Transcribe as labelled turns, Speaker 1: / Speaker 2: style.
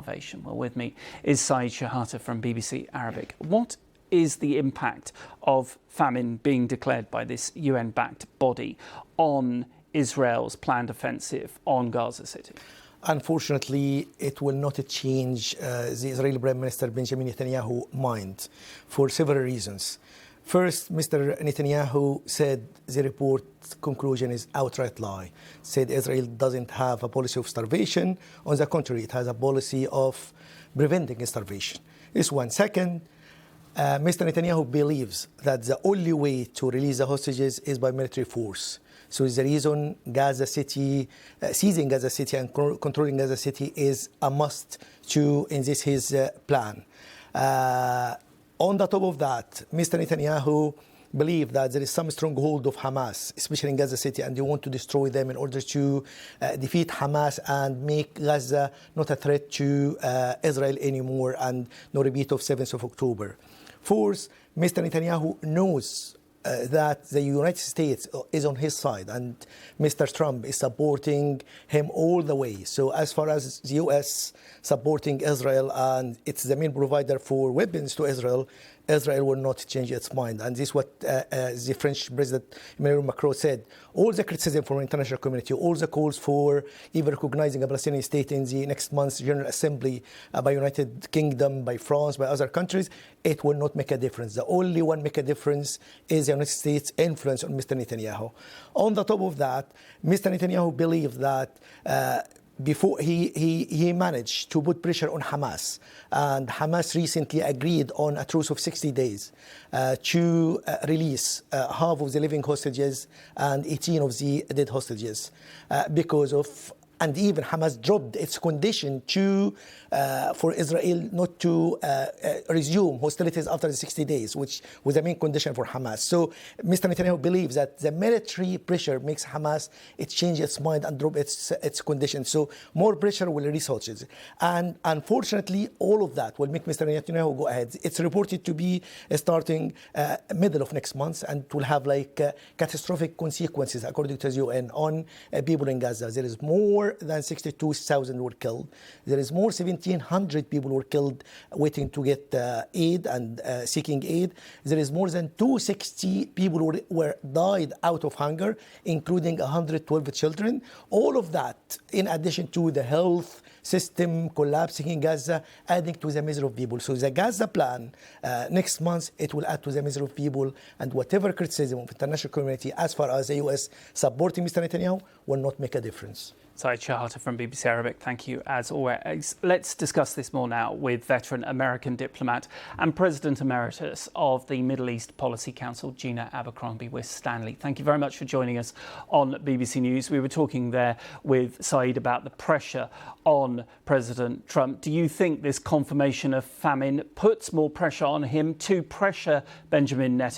Speaker 1: starvation. Well, with me is Shehata from BBC Arabic. What is the impact of famine being declared by this UN-backed body on Israel's planned offensive on Gaza City?
Speaker 2: Unfortunately, it will not change the Israeli Prime Minister Benjamin Netanyahu's mind for several reasons. First, Mr. Netanyahu said the report conclusion is outright lie. Said Israel doesn't have a policy of starvation. On the contrary, it has a policy of preventing starvation. This one. Second, Mr. Netanyahu believes that the only way to release the hostages is by military force. So the reason Gaza City, seizing Gaza City and controlling Gaza City is a must in his plan. On the top of that, Mr. Netanyahu believes that there is some stronghold of Hamas, especially in Gaza City, and they want to destroy them in order to defeat Hamas and make Gaza not a threat to Israel anymore and no repeat of 7th of October. Fourth, Mr. Netanyahu knows that the United States is on his side and Mr. Trump is supporting him all the way. So as far as the US supporting Israel and it's the main provider for weapons to Israel, Israel will not change its mind. And this is what the French President Emmanuel Macron said. All the criticism from the international community, all the calls for even recognizing a Palestinian state in the next month's General Assembly by United Kingdom, by France, by other countries, it will not make a difference. The only one make a difference is the United States' influence on Mr. Netanyahu. On the top of that, Mr. Netanyahu believes that before he managed to put pressure on Hamas, and Hamas recently agreed on a truce of 60 days to release half of the living hostages and 18 of the dead hostages and even Hamas dropped its condition for Israel not to resume hostilities after the 60 days, which was the main condition for Hamas. So Mr. Netanyahu believes that the military pressure makes Hamas change its mind and drop its conditions. So more pressure will release hostages. And unfortunately, all of that will make Mr. Netanyahu go ahead. It's reported to be starting middle of next month and it will have catastrophic consequences, according to the UN, on people in Gaza. There is more than 62,000 were killed. There is more 1,700 people were killed waiting to get aid and seeking aid. There is more than 260 people were died out of hunger, including 112 children. All of that, in addition to the health system collapsing in Gaza, adding to the misery of people. So the Gaza plan, next month, it will add to the misery of people, and whatever criticism of the international community as far as the US supporting Mr. Netanyahu will not make a difference.
Speaker 1: Shehata from BBC Arabic, thank you as always. Let's discuss this more now with veteran American diplomat and President Emeritus of the Middle East Policy Council, Gina Abercrombie with Stanley. Thank you very much for joining us on BBC News. We were talking there with Saeed about the pressure on President Trump. Do you think this confirmation of famine puts more pressure on him to pressure Benjamin Netanyahu